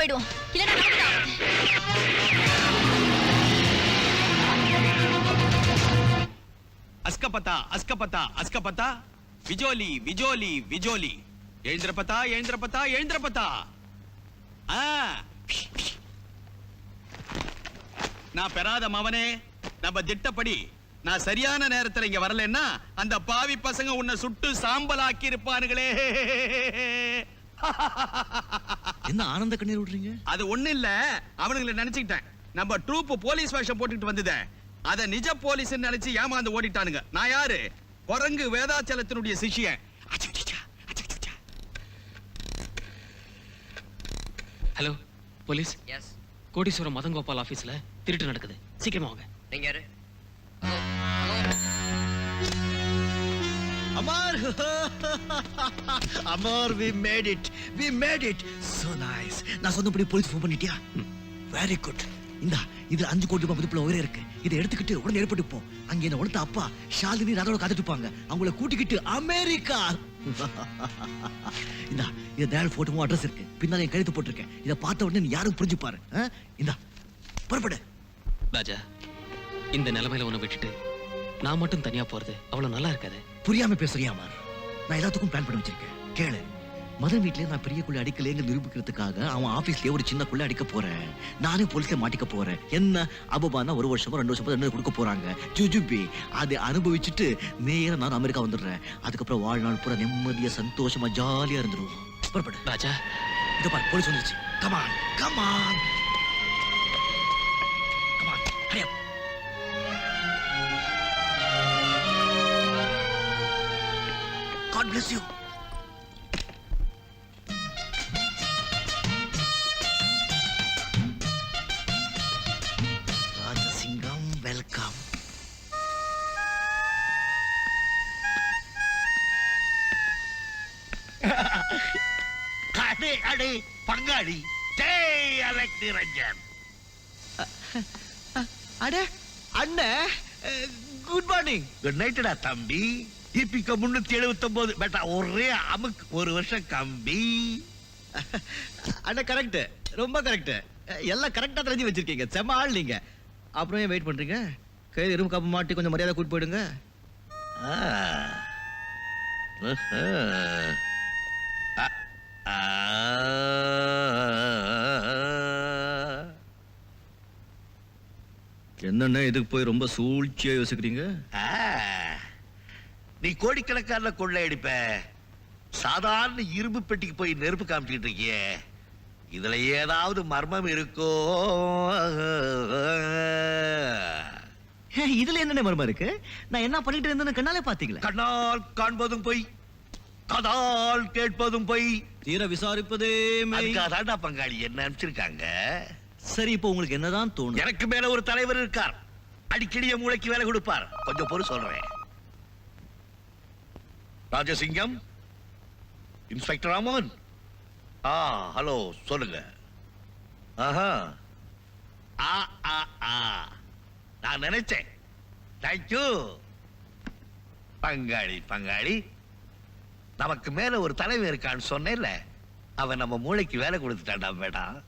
போயிடுவோம். இல்லன்னா அஸ்கபதா அஸ்கபதா அஸ்கபதா விஜோலி விஜோலி விஜோலி. எழுந்திரபதா எழுந்திரபதா எழுந்திரபதா. நான் பெறாத மவனே, நம்ம திட்டப்படி நான் சரியான நேரத்துல இங்க வரலன்னா அந்த பாவி பசங்க உன்னை சுட்டு சாம்பலாக்கி இருப்பானுங்களே. என்ன ஆனந்த கண்ணீர் விடுறீங்க? அது ஒண்ணு இல்ல, அவனுங்களை நினைச்சுக்கிட்டேன். நம்ம ட்ரூப் போலீஸ் வேஷம் போட்டுட்டு வந்தத அத நிஜ போலீஸ் நினைச்சு ஏமாந்து ஓடிட்டானுங்க. நான் யாரு? குரங்கு வேதாச்சலத்தினுடைய சிஷ்யன். Hello police. Yes. Kodeeswaram Madan Gopal ஆபீஸ்ல திருட்டு நடக்குது, சீக்கிரமா வாங்க. நீங்க யாரு? Amar, Amar, we made it. We made it. So nice. நான் சொன்னபடி போலீஸ் ஃபோன் பண்ணிட்டியா? Very good. இந்தா இது 5 கோடி ரூபாய் மதிப்புள்ள ஒரே இருக்கு. இதை எடுத்துக்கிட்டு உடனே ஏற்பட்டு போ. அங்க என்ன உனத்த அப்பா ஷாலினி ராதோட காத்துட்டு இருப்பாங்க. அவங்கள கூட்டிக்கிட்டு அமெரிக்கா. இந்தா இது டயல் போட்டோவும் அட்ரஸ் இருக்கு. பின்னால என் கையெழுத்து போட்டிருக்கேன். இதை பார்த்த உடனே நீ யாரும் புரிஞ்சு பாரு. இந்தா புறப்படு. ராஜா, இந்த நிலைமையில உன்னை விட்டுட்டு நான் மட்டும் தனியா போறது அவ்வளவு நல்லா இருக்காது. புரியாம பேசுறியாமா? நான் எல்லாத்துக்கும் பிளான் பண்ணி வச்சிருக்கேன். கேளு. மதன் வீட்லயே நான் பெரிய குள்ள அடிக்கலைங்க நிரூபிக்கிறதுக்காக அவன் ஆபீஸ்லயே ஒரு சின்ன குள்ள அடிக்க போறேன். நானே போலீஸ்ல மாட்டிக்க போறேன். என்ன அபபானா 1 வருஷமோ 2 வருஷமோ என்ன கொடுக்க போறாங்க. ஜுஜுபி அதை அனுபவிச்சுட்டு நேரா நான் அமெரிக்கா வந்துடுறேன். அதுக்கப்புறம் வாழ்நாள் பூரா நிம்மதியா சந்தோஷமா ஜாலியா இருந்துருவோம். புறப்படு. ராஜா, இத பாரு போலீஸ் வந்துருச்சு. Come on come on come on, Hari up. God bless you. Rajasingam, welcome. அடே அடே பங்காளி, ஜெய் அலெக் நிரஞ்சன். அடே அண்ணே, குட் மார்னிங். குட் நைட்டடா தம்பி. இப்ப 379 பேட்டா ஒரே அமுக்கு. 1 வருஷம் கம்பி. அண்ணே கரெக்ட், ரொம்ப கரெக்ட். எல்லாம் கரெக்டா தெரிஞ்சு வச்சிருக்கீங்க. செம ஆள் நீங்க. அப்புறம் ஏன் வெயிட் பண்றீங்க? கையில் எறும்பு காப்பு மாட்டி கொஞ்சம் மரியாதை கூட்டு போயிடுங்க. என்னண்ணே இதுக்கு போய் ரொம்ப சூழ்ச்சியா யோசிக்கிறீங்க? நீ கோடிக்கணக்கான கொள்ளையடிப்ப, சாதாரண இரும்பு பெட்டிக்கு போய் நெருப்பு காமிச்சிட்டு இருக்கிய. இதுல ஏதாவது மர்மம் இருக்கோ? இதுல என்ன மர்மம் இருக்கு? நான் என்ன பண்ணிட்டு இருந்தேன்னு கண்ணாலே பாத்தீங்களா? கண்ணால் காண்பதும் போய், காதால் கேட்பதும் போய், தீர விசாரிப்பதே அதுக்காக பங்காளி என்ன அனுப்பிச்சிருக்காங்க. சரி, இப்போ உங்களுக்கு என்னதான் தோணும்? எனக்கு மேல ஒரு தலைவர் இருக்கார். அடிக்கடி மூளைக்கு வேலை கொடுப்பார். கொஞ்சம் பொறு சொல்றேன். ராஜசிங்கம், இன்ஸ்பெக்டர் ராமன். ஹலோ, சொல்லுங்க. நான் நினைச்சேன். தேங்க்யூ பங்காளி. பங்காளி, நமக்கு மேல ஒரு தலைவர் இருக்கான்னு சொன்னேன்ல, அவன் நம்ம மூளைக்கு வேலை கொடுத்துட்டான்டா. மேடம்,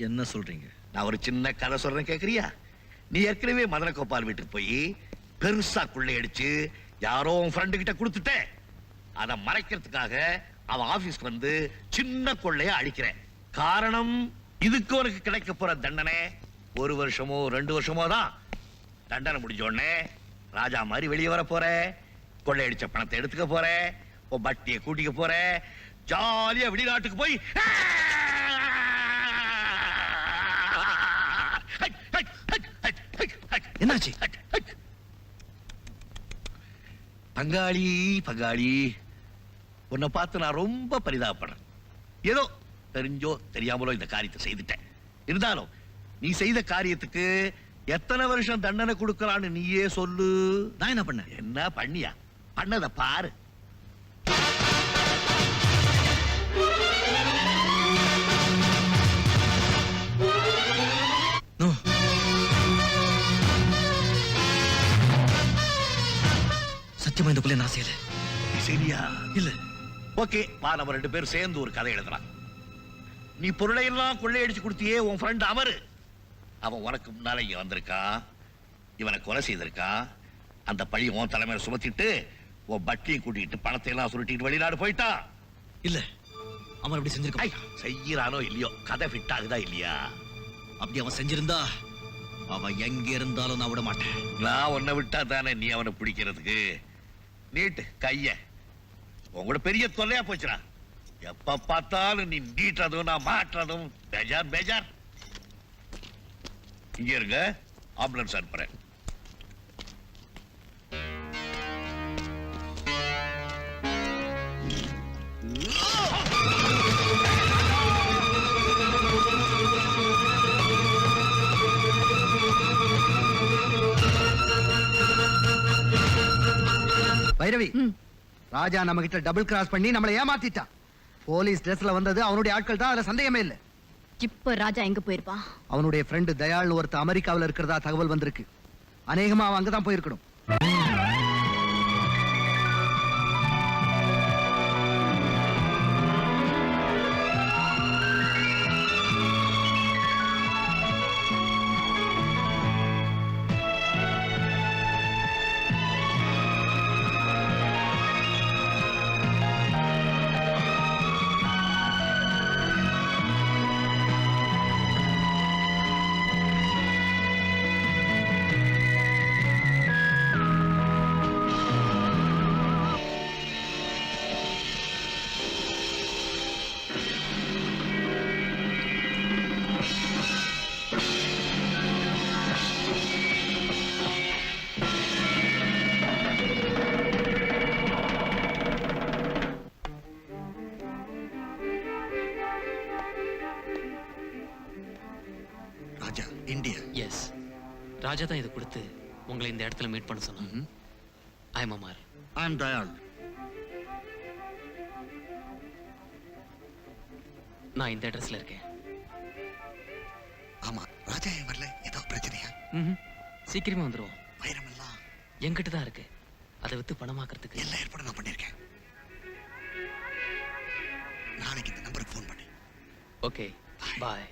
என்ன சொல்றீங்க? நான் ஒரு சின்ன கதை சொல்றேன், கேக்குறியா? நீ ஏற்கனவே மதன கோபால் வீட்டுக்கு போய் பெருசா கொள்ளையடிச்சு யாரோ ஃப்ரெண்டு கிட்ட கொடுத்துட்டேன். அதை மறைக்கிறதுக்காக அவன் ஆபீஸ்க்கு வந்து சின்ன கொள்ளைய அடிக்கிறேன். காரணம், இதுக்கு உனக்கு கிடைக்க போற தண்டனை 1 வருஷமோ 2 வருஷமோ தான். தண்டனை முடிஞ்ச உடனே ராஜா மாதிரி வெளியே வர போற, கொள்ளையடிச்ச பணத்தை எடுத்துக்க போற, உன் பட்டியை கூட்டிக்க போற, ஜாலியா வெளிநாட்டுக்கு போய் என்னாச்சு? பங்காளி. பங்காளி, உன்னை பார்த்து நான் ரொம்ப பரிதாபப்படுறேன். ஏதோ தெரிஞ்சோ தெரியாமலோ இந்த காரியத்தை செய்துட்டேன். இருந்தாலும் நீ செய்த காரியத்துக்கு எத்தனை வருஷம் தண்டனை கொடுக்கலான்னு நீயே சொல்லு. நான் என்ன பண்ண? என்ன பண்ணியா? பண்ணத பாரு. சத்தியமா இந்த கொலை நான் செய்யல. சரியா? இல்ல. ஓகே, வா நம்ம 2 பேரும் சேர்ந்து ஒரு கதை எழுதலாம். நீ பொருளை எல்லாம் கொள்ளையடிச்சு கொடுத்தியே உன் ஃப்ரெண்ட் அமரு. அவன் உனக்கு முன்னால இங்க வந்திருக்கான். இவனை கொலை செய்திருக்கான். அந்த பழி உன் தலைமையில சுமத்திட்டு உன் பட்டியை கூட்டிட்டு பணத்தை எல்லாம் சுருட்டிட்டு வெளிநாடு போயிட்டான். இல்ல அவன் அப்படி செஞ்சிருக்க ஐ, செய்யறானோ இல்லையோ, கதை ஃபிட் ஆகுதா இல்லையா? அப்படி அவன் செஞ்சிருந்தா அவன் எங்க இருந்தாலும் நான் விட மாட்டேன். நான் உன்னை விட்டா தானே நீ அவனை பிடிக்கிறதுக்கு. நீட்டு கைய. உங்களோட பெரிய தொல்லையா போச்சுடா. எப்ப பார்த்தாலும் நீ நீட்டுறதும் நான் மாட்டுறதும் பேஜார் பேஜார். இங்க இருங்க, ஆம்புலன்ஸ் அனுப்புறேன். பைரவி, ராஜா நம்ம கிட்ட டபுள் கிராஸ் பண்ணி நம்மளை ஏமாத்திட்டான். போலீஸ் ட்ரெஸ்ல வந்தது அவனுடைய ஆட்கள் தான், அதுல சந்தேகமே இல்ல. இப்ப ராஜா எங்க போயிருப்பான்? அவனுடைய ஃப்ரெண்டு தயாள்னு ஒருத்த அமெரிக்காவில் இருக்கிறதா தகவல் வந்திருக்கு. அநேகமா அவன் அங்கதான் போயிருக்கணும். ராஜா, இந்தியா. எஸ், ராஜா தான் இதை கொடுத்து உங்களை இந்த இடத்துல மீட் பண்ண சொன்னான். I am Amar. I am Dayal. நான் இந்த அட்ரஸ்ல இருக்கேன். ஆமா, ராஜா ஏன் வரல? ஏதோ பிரச்சனையா? சீக்கிரமே வந்துருவோம். வைரம் எல்லாம் என்கிட்ட தான் இருக்கு. அதை வித்து பணமாக்குறதுக்கு எல்லா ஏற்பாடும் நான் பண்ணிருக்கேன். நாளைக்கு இந்த நம்பருக்கு ஃபோன் பண்ணு. ஓகே, பாய்.